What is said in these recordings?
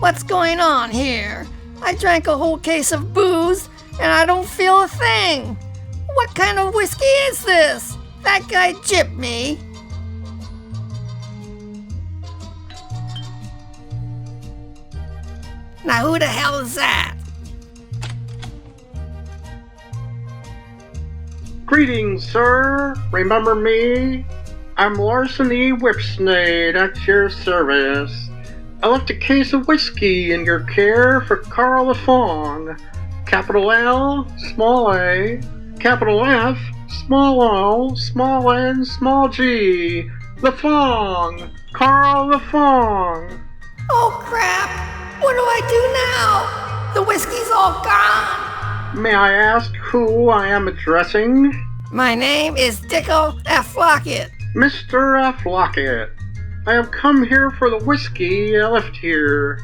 What's going on here? I drank a whole case of booze and I don't feel a thing. What kind of whiskey is this? That guy gypped me. Now who the hell is that? Greetings, sir. Remember me? I'm Larceny Whipsnade at your service. I left a case of whiskey in your care for Carl Lafong. Capital L, small a, capital F, small O, small N, small G. Lafong! Carl Lafong! Oh crap! What do I do now? The whiskey's all gone. May I ask who I am addressing? My name is Dickel F. Lockett. Mr. F. Lockett, I have come here for the whiskey I left here.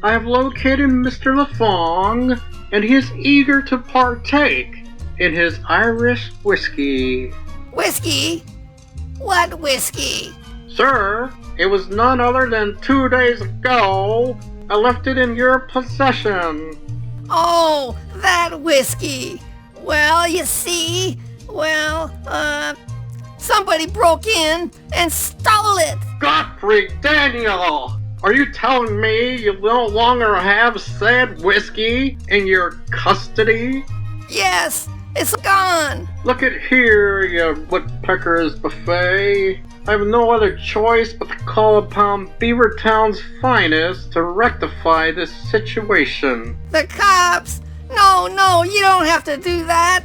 I have located Mr. Lafong, and he is eager to partake in his Irish whiskey. Whiskey? What whiskey? Sir, it was none other than 2 days ago I left it in your possession. Oh, that whiskey. Well, you see, somebody broke in and stole it. Godfrey Daniel! Are you telling me you no longer have said whiskey in your custody? Yes, it's gone. Look at here, you woodpecker's buffet. I have no other choice but to call upon Beavertown's finest to rectify this situation. The cops? No, you don't have to do that.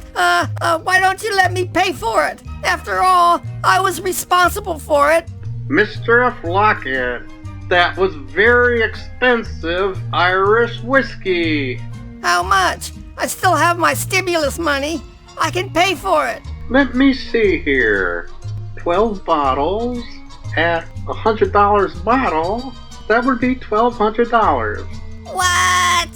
Why don't you let me pay for it? After all, I was responsible for it. Mr. F. Lockett, that was very expensive Irish whiskey. How much? I still have my stimulus money. I can pay for it. Let me see here. 12 bottles at $100 a bottle. That would be $1,200. What?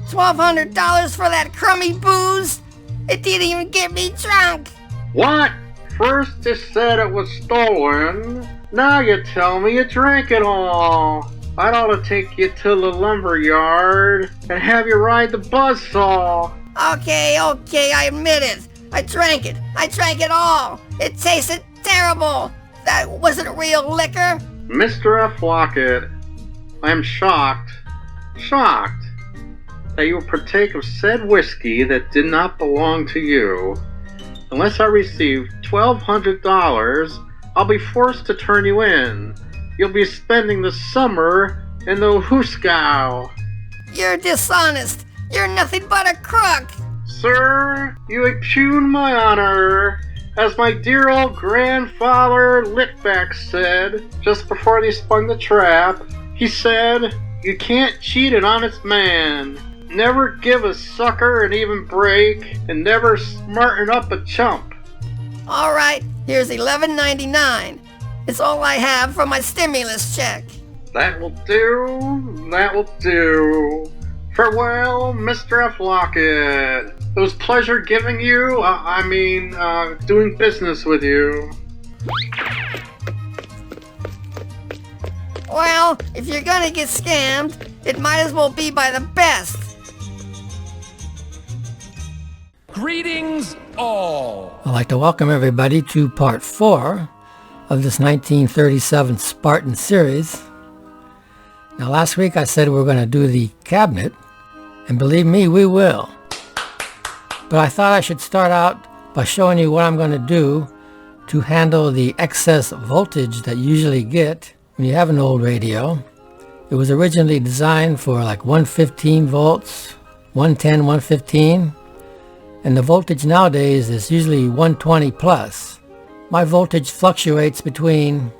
$1,200 for that crummy booze? It didn't even get me drunk. What? First you said it was stolen. Now you tell me you drank it all. I'd ought to take you to the lumber yard and have you ride the buzzsaw. Okay, I admit it. I drank it all. It tasted terrible. That wasn't real liquor. Mr. F. Lockett, I am shocked that you partake of said whiskey that did not belong to you. Unless I receive $1,200, I'll be forced to turn you in. You'll be spending the summer in the Hooskow. You're dishonest. You're nothing but a crook. Sir, you impugn my honor. As my dear old grandfather Litvack said just before they spun the trap, he said, "You can't cheat an honest man. Never give a sucker an even break, and never smarten up a chump." All right, here's $11.99. It's all I have from my stimulus check. That will do. Farewell, Mr. F. Lockett. It was pleasure giving you, doing business with you. Well, if you're gonna get scammed, it might as well be by the best. Greetings all! I'd like to welcome everybody to part 4 of this 1937 Sparton series. Now last week I said we were going to do the cabinet, and believe me, we will. But I thought I should start out by showing you what I'm going to do to handle the excess voltage that you usually get when you have an old radio. It was originally designed for like 115 volts, 110, 115, and the voltage nowadays is usually 120 plus. My voltage fluctuates between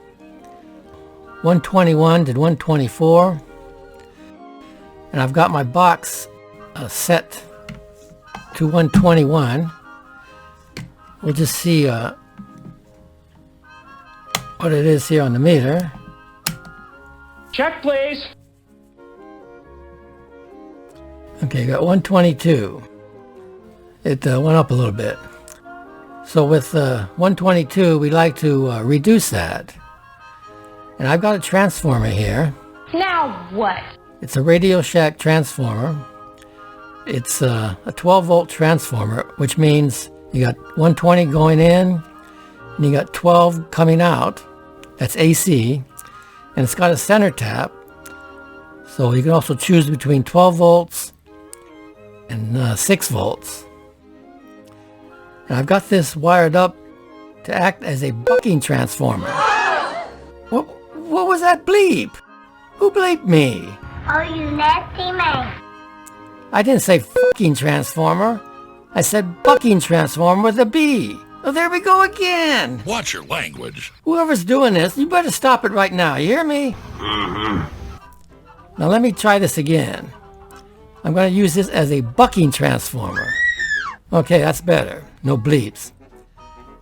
121 to 124, and I've got my box set to 121. We'll just see what it is here on the meter. Check, please. Okay, got 122. It went up a little bit. So with 122, we like to reduce that. And I've got a transformer here. Now what? It's a Radio Shack transformer. It's a 12 volt transformer, which means you got 120 going in and you got 12 coming out. That's AC. And it's got a center tap. So you can also choose between 12 volts and 6 volts. And I've got this wired up to act as a bucking transformer. What was that bleep? Who bleeped me? Oh, you nasty man. I didn't say fucking transformer. I said bucking transformer with a B. Oh, there we go again. Watch your language. Whoever's doing this, you better stop it right now. You hear me? Mm-hmm. Now let me try this again. I'm going to use this as a bucking transformer. Okay, that's better. No bleeps.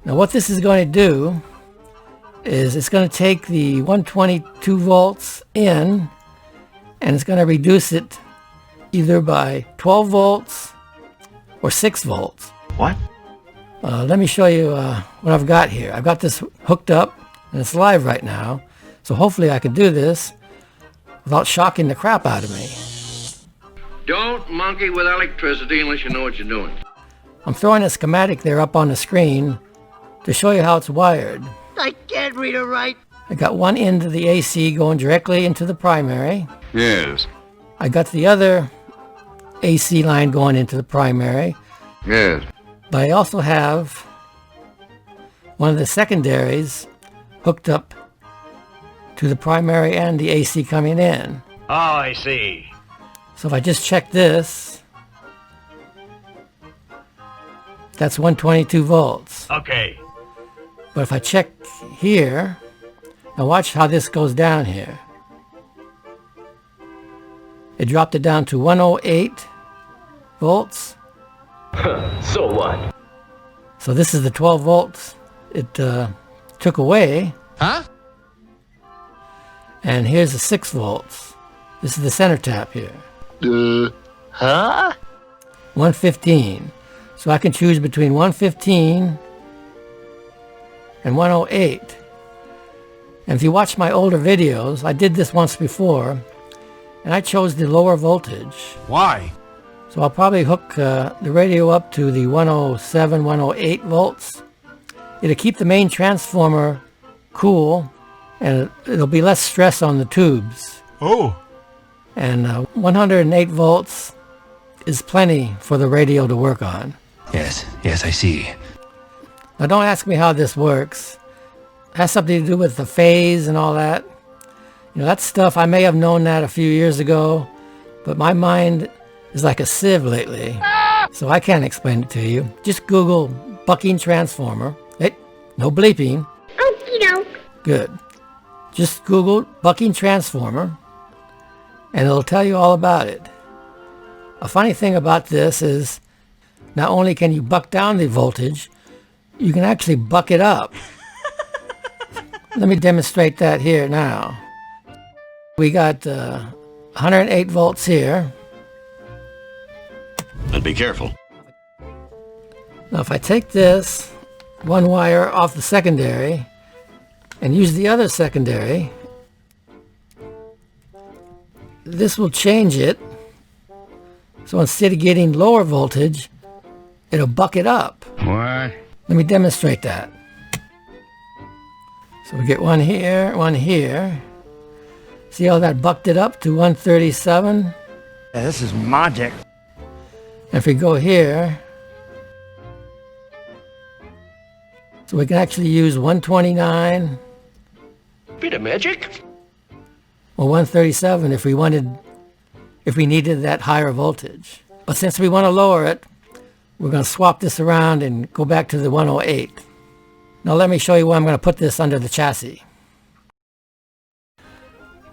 Now what this is going to do is it's going to take the 122 volts in and it's going to reduce it either by 12 volts or 6 volts. What? Let me show you what I've got here. I've got this hooked up and it's live right now. So hopefully I can do this without shocking the crap out of me. Don't monkey with electricity unless you know what you're doing. I'm throwing a schematic there up on the screen to show you how it's wired. I can't read or write. I got one end of the AC going directly into the primary. Yes. I got the other AC line going into the primary. Yes. But I also have one of the secondaries hooked up to the primary and the AC coming in. Oh, I see. So if I just check this, that's 122 volts. Okay. But if I check here, now watch how this goes down here. It dropped it down to 108 volts. So what? So this is the 12 volts it took away. Huh? And here's the 6 volts. This is the center tap here. Huh? 115. So I can choose between 115 and 108. And if you watch my older videos, I did this once before, and I chose the lower voltage. Why? So I'll probably hook the radio up to the 107, 108 volts. It'll keep the main transformer cool, and it'll be less stress on the tubes. Oh. And 108 volts is plenty for the radio to work on. Yes, I see. Now don't ask me how this works. It has something to do with the phase and all that. You know, that stuff, I may have known that a few years ago, but my mind is like a sieve lately, so I can't explain it to you. Just Google bucking transformer. Hey, no bleeping. Okie doke. Good. Just Google bucking transformer, and it'll tell you all about it. A funny thing about this is, not only can you buck down the voltage, you can actually buck it up. Let me demonstrate that here now. We got 108 volts here. But be careful. Now if I take this one wire off the secondary and use the other secondary, this will change it. So instead of getting lower voltage, it'll buck it up. What? Let me demonstrate that. So we get one here, one here. See how that bucked it up to 137? Yeah, this is magic. And if we go here, so we can actually use 129 Bit of magic? or 137 if we needed that higher voltage. But since we want to lower it, we're going to swap this around and go back to the 108. Now let me show you where I'm going to put this under the chassis.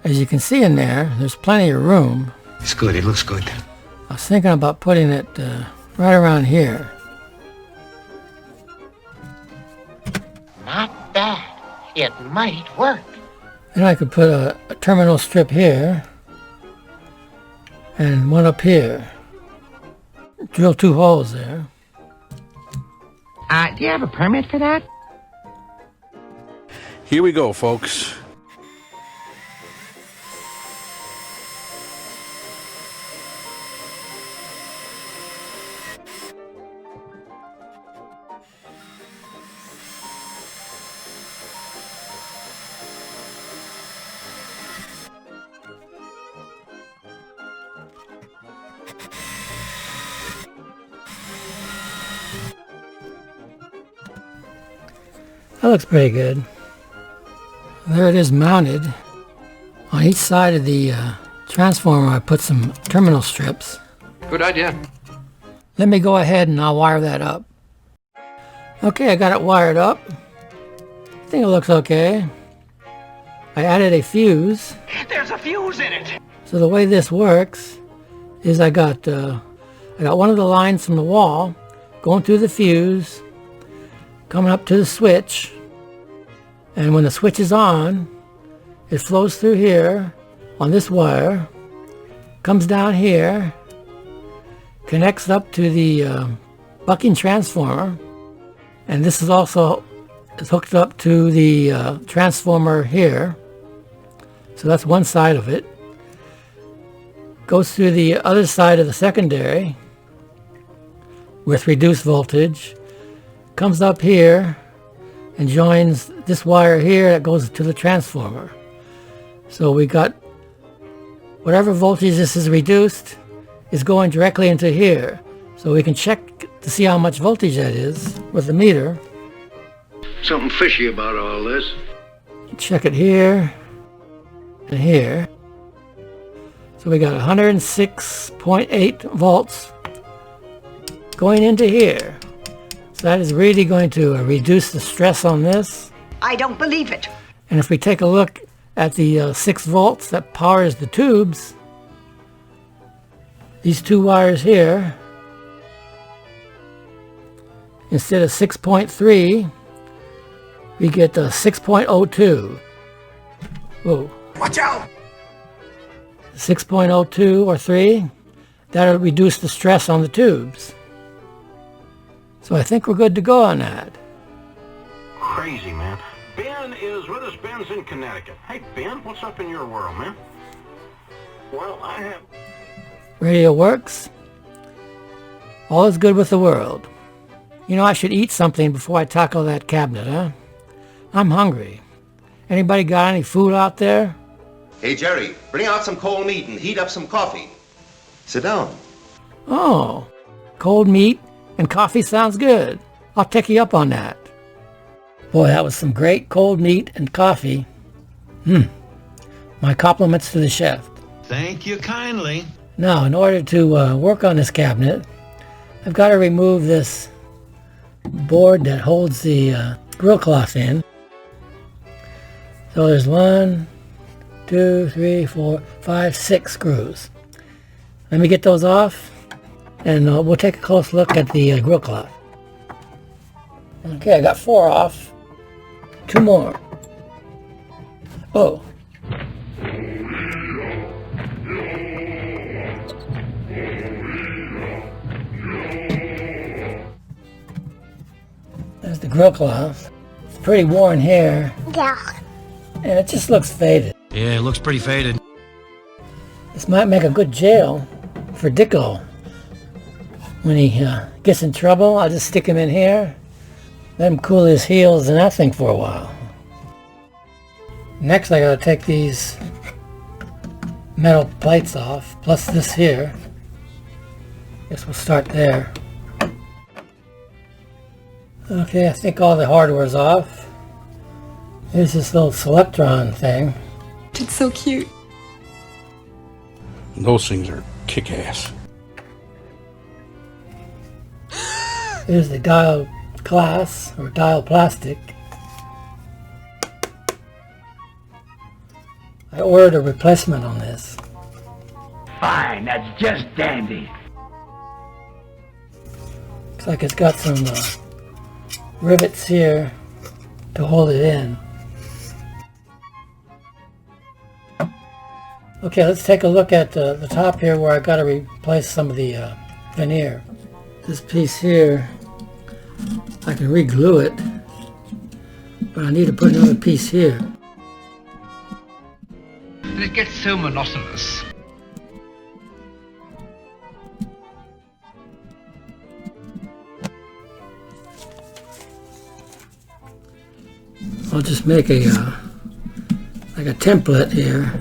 As you can see in there, there's plenty of room. It's good, it looks good. I was thinking about putting it right around here. Not bad. It might work. Then I could put a terminal strip here and one up here. Drill 2 holes there. Do you have a permit for that? Here we go, folks. That looks pretty good. There it is mounted. On each side of the transformer I put some terminal strips. Good idea. Let me go ahead and I'll wire that up. Okay, I got it wired up. I think it looks okay. I added a fuse. There's a fuse in it. So the way this works is I got one of the lines from the wall going through the fuse, coming up to the switch, and when the switch is on, it flows through here on this wire, comes down here, connects up to the bucking transformer, and this is also hooked up to the transformer here. So that's one side of it. Goes through the other side of the secondary with reduced voltage, comes up here and joins this wire here that goes to the transformer. So we got whatever voltage this is reduced is going directly into here. So we can check to see how much voltage that is with the meter. Something fishy about all this. Check it here and here. So we got 106.8 volts going into here. So that is really going to reduce the stress on this. I don't believe it. And if we take a look at the 6 volts that powers the tubes, these two wires here, instead of 6.3, we get 6.02. Whoa. Watch out! 6.02 or 3, that'll reduce the stress on the tubes. So I think we're good to go on that. Crazy, man. Ben is with us. Ben's in Connecticut. Hey, Ben, what's up in your world, man? Well, I have... Radio works. All is good with the world. You know, I should eat something before I tackle that cabinet, huh? I'm hungry. Anybody got any food out there? Hey, Jerry, bring out some cold meat and heat up some coffee. Sit down. Oh, cold meat and coffee sounds good. I'll take you up on that. Boy, that was some great cold meat and coffee. My compliments to the chef. Thank you kindly. Now, in order to work on this cabinet, I've got to remove this board that holds the grill cloth in. So there's 1, 2, 3, 4, 5, 6 screws. Let me get those off, and we'll take a close look at the grill cloth. Okay, I got 4 off. 2 more. Oh. There's the grill cloth. It's pretty worn here. Yeah. And it just looks faded. Yeah, it looks pretty faded. This might make a good jail for Dickel. When he gets in trouble, I'll just stick him in here, let him cool his heels and that thing for a while. Next I gotta take these metal plates off, plus this here. Guess we'll start there. Okay, I think all the hardware's off. Here's this little Selectron thing. It's so cute. Those things are kick-ass. Here's the dial glass, or dial plastic. I ordered a replacement on this. Fine, that's just dandy. Looks like it's got some rivets here to hold it in. Okay, let's take a look at the top here where I got to replace some of the veneer. This piece here, I can re-glue it, but I need to put another piece here. It gets so monotonous. I'll just make a like a template here.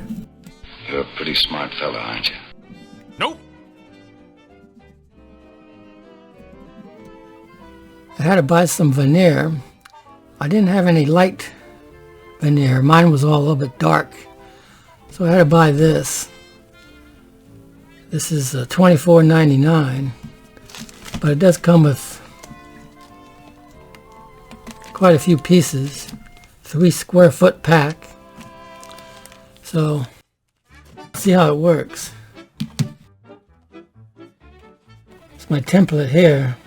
You're a pretty smart fella, aren't you? Nope. I had to buy some veneer. I didn't have any light veneer. Mine was all a little bit dark. So I had to buy this. This is $24.99, but it does come with quite a few pieces. 3 square foot pack. So, see how it works. It's my template here.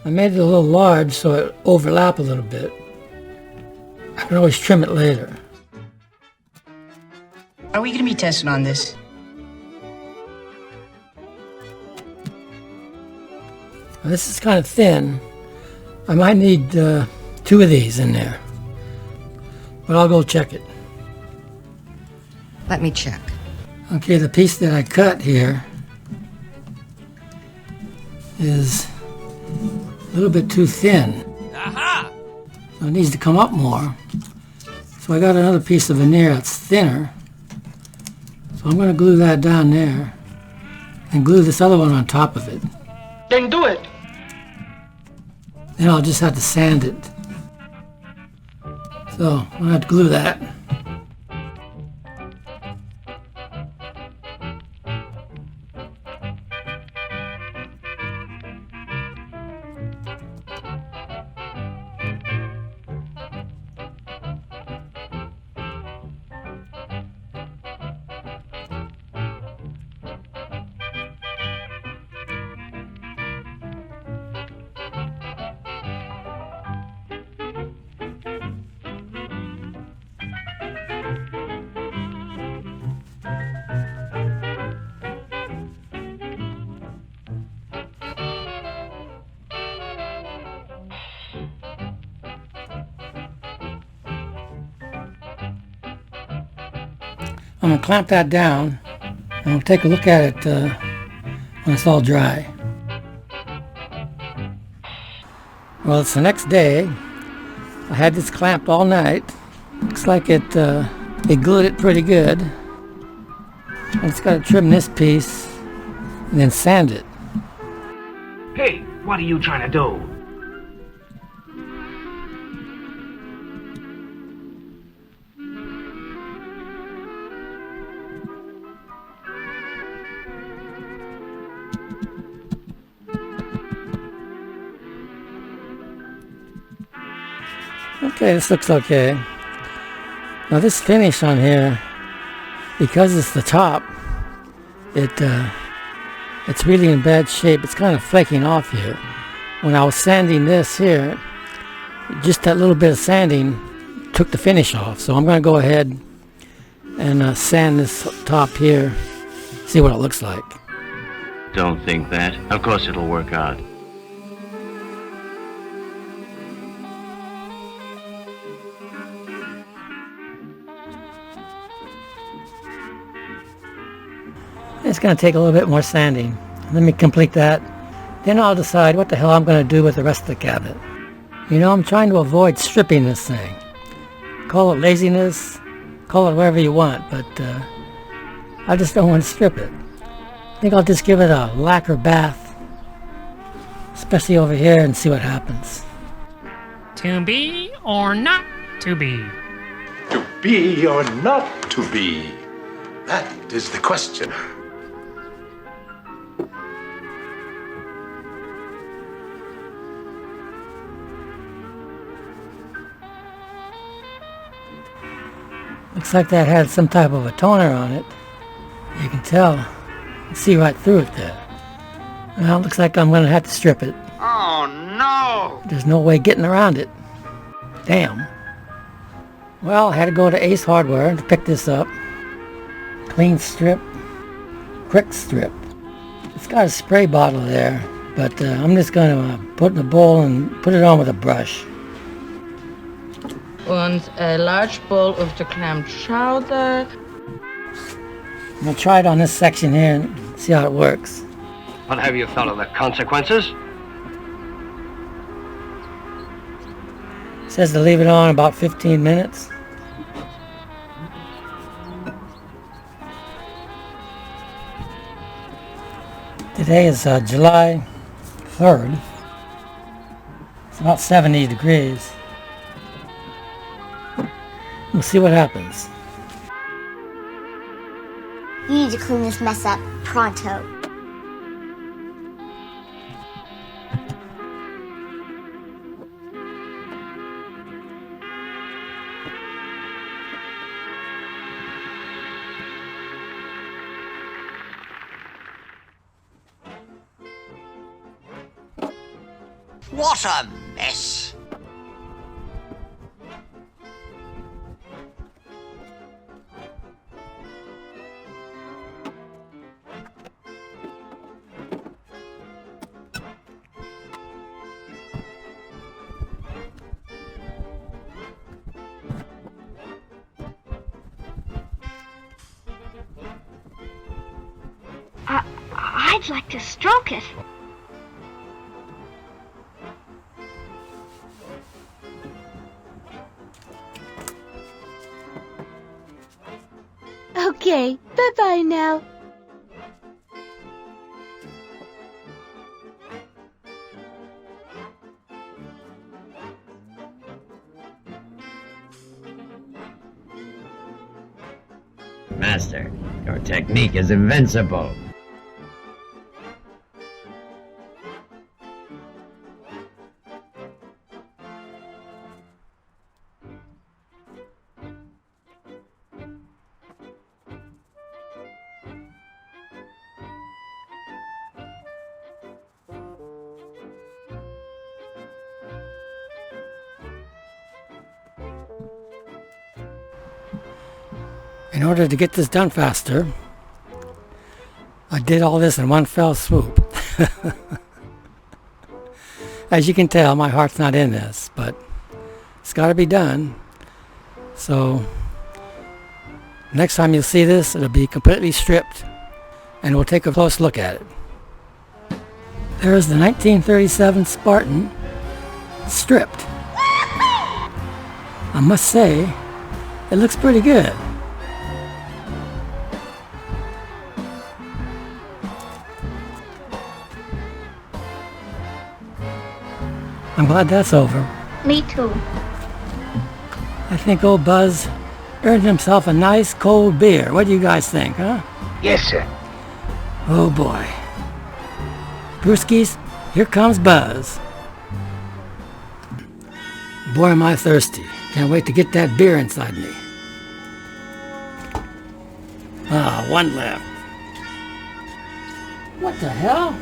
I made it a little large so it overlap a little bit. I can always trim it later. Are we going to be testing on this? Now, this is kind of thin. I might need 2 of these in there. But I'll go check it. Let me check. Okay, the piece that I cut here is a little bit too thin. Aha! So it needs to come up more. So I got another piece of veneer that's thinner. So I'm going to glue that down there and glue this other one on top of it. Then do it. Then I'll just have to sand it. So I'm going to have to glue that. I'm going to clamp that down and we'll take a look at it when it's all dry. Well, it's the next day. I had this clamped all night. Looks like it glued it pretty good. I just got to trim this piece and then sand it. Hey, what are you trying to do? Okay, this looks okay. Now this finish on here, because it's the top, it's really in bad shape. It's kind of flaking off here. When I was sanding this here, just that little bit of sanding took the finish off. So I'm going to go ahead and sand this top here, see what it looks like. Don't think that. Of course it'll work out. It's going to take a little bit more sanding. Let me complete that. Then I'll decide what the hell I'm going to do with the rest of the cabinet. You know, I'm trying to avoid stripping this thing. Call it laziness, call it whatever you want, but I just don't want to strip it. I think I'll just give it a lacquer bath, especially over here, and see what happens. To be or not to be? To be or not to be? That is the question. Looks like that had some type of a toner on it. You can tell. You can see right through it there. Well, it looks like I'm going to have to strip it. Oh no! There's no way getting around it. Damn. Well, I had to go to Ace Hardware to pick this up. Clean strip. Quick strip. It's got a spray bottle there, but I'm just going to put it in a bowl and put it on with a brush. And a large bowl of the clam chowder. I'm going to try it on this section here and see how it works. What have you thought of the consequences? It says to leave it on about 15 minutes. Today is July 3rd. It's about 70 degrees. We'll see what happens. You need to clean this mess up pronto. What a mess! I'd like to stroke it. Okay, bye-bye now. Master, your technique is invincible. In order to get this done faster, I did all this in one fell swoop. As you can tell, my heart's not in this, but it's got to be done. So next time you'll see this, it'll be completely stripped, and we'll take a close look at it. There's the 1937 Spartan stripped. I must say, it looks pretty good. I'm glad that's over. Me too. I think old Buzz earned himself a nice cold beer. What do you guys think, huh? Yes, sir. Oh boy. Brewskis, here comes Buzz. Boy, am I thirsty. Can't wait to get that beer inside me. Ah, one left. What the hell?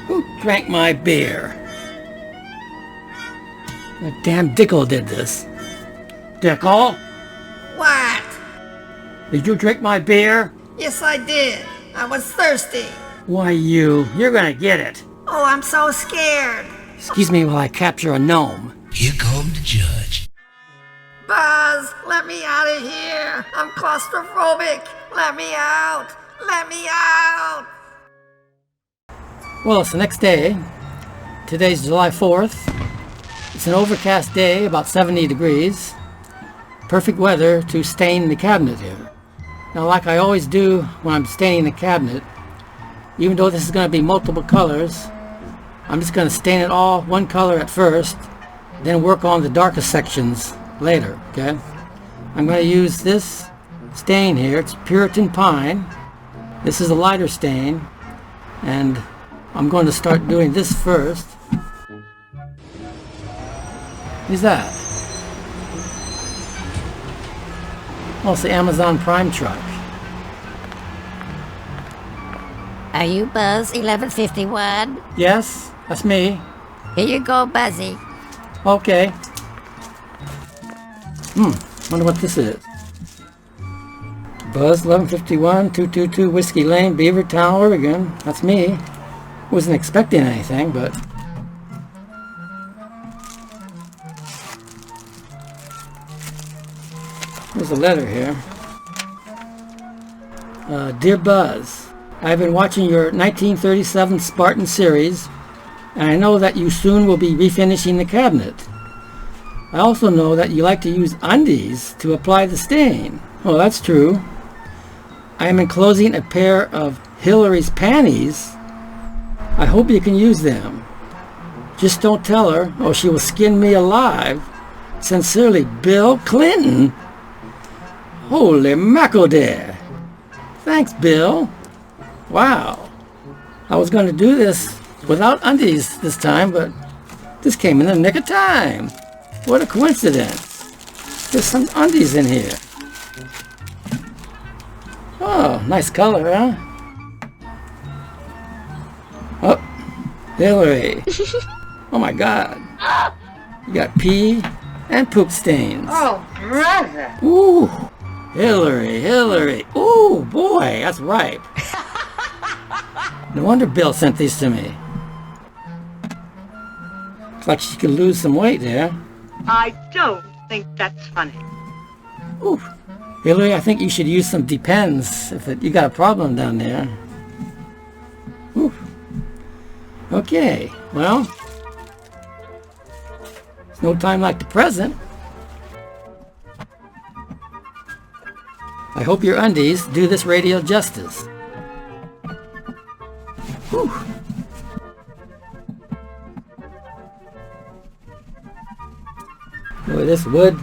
Who drank my beer? That damn Dickel did this. Dickel? What? Did you drink my beer? Yes, I did. I was thirsty. Why you're gonna get it. Oh, I'm so scared. Excuse me while I capture a gnome. Here come the judge. Buzz, let me out of here. I'm claustrophobic. Let me out. Let me out. Well, it's the next day. Today's July 4th. It's an overcast day, about 70 degrees. Perfect weather to stain the cabinet here. Now, like I always do when I'm staining the cabinet, even though this is going to be multiple colors, I'm just going to stain it all one color at first, then work on the darkest sections later, okay? I'm going to use this stain here. It's Puritan Pine. This is a lighter stain, and I'm going to start doing this first. Who's that? Oh, it's the Amazon Prime truck. Are you Buzz 1151? Yes, that's me. Here you go, Buzzy. Okay. Wonder what this is. Buzz 1151, 222 Whiskey Lane, Beavertown, Oregon. That's me. Wasn't expecting anything, but... There's a letter here. Dear Buzz, I've been watching your 1937 Spartan series, and I know that you soon will be refinishing the cabinet. I also know that you like to use undies to apply the stain. Well, that's true. I am enclosing a pair of Hillary's panties I hope you can use them. Just don't tell her or she will skin me alive. Sincerely, Bill Clinton. Holy mackerel there. Thanks, Bill. Wow. I was going to do this without undies this time, but this came in the nick of time. What a coincidence. There's some undies in here. Oh, nice color, huh? Oh, Hillary. Oh my God. You got pee and poop stains. Oh, brother. Ooh, Hillary. Ooh, boy, that's ripe. No wonder Bill sent these to me. Looks like she could lose some weight there. I don't think that's funny. Ooh, Hillary, I think you should use some Depends if you got a problem down there. Ooh. Okay, well, it's no time like the present. I hope your undies do this radio justice. Whew. Boy, this wood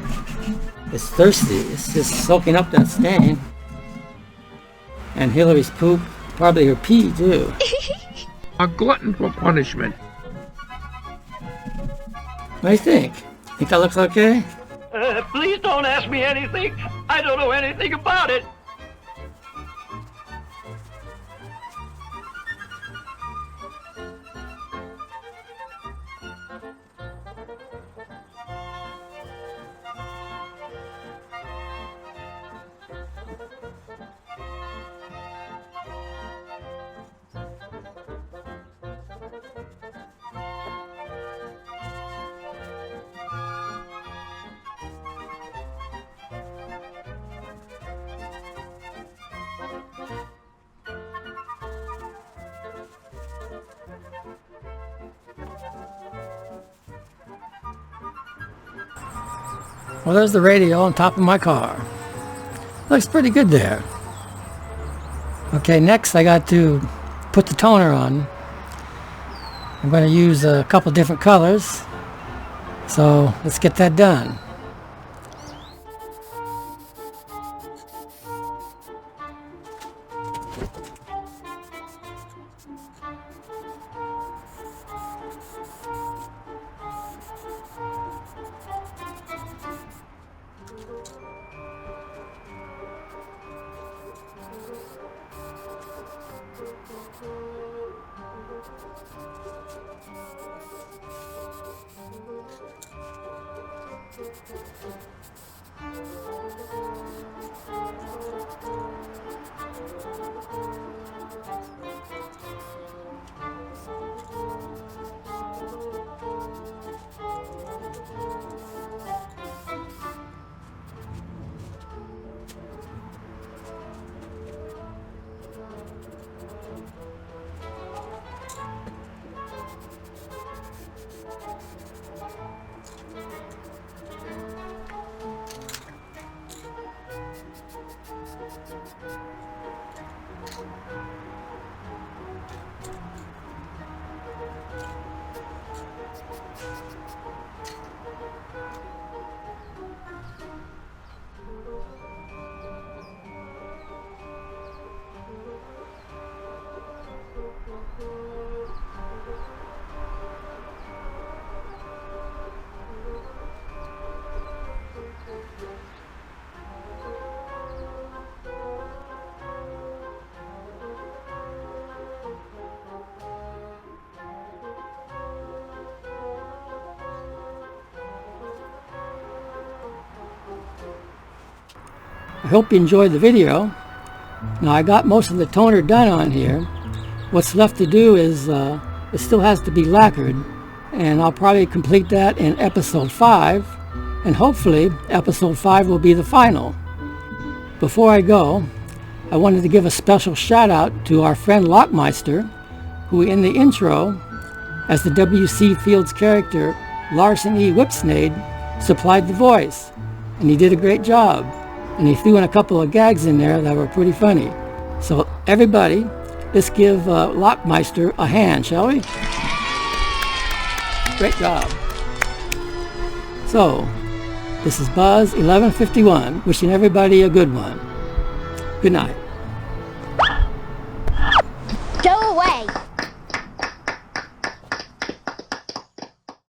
is thirsty. It's just soaking up that stain. And Hillary's poop, probably her pee too. A glutton for punishment. What do you think? Think that looks okay? Please don't ask me anything. I don't know anything about it. Well, there's the radio on top of my car. Looks pretty good there. Okay, next I got to put the toner on. I'm going to use a couple different colors. So let's get that done. I hope you enjoyed the video. Now I got most of the toner done on here. What's left to do is it still has to be lacquered, and I'll probably complete that in episode 5, and hopefully episode 5 will be the final. Before I go, I wanted to give a special shout out to our friend Lockemeister, who in the intro, as the W.C. Fields character Larson E. Whipsnade, supplied the voice, and he did a great job. And he threw in a couple of gags in there that were pretty funny. So everybody, let's give Lockemeister a hand, shall we? Great job. So, this is Buzz 1151, wishing everybody a good one. Good night.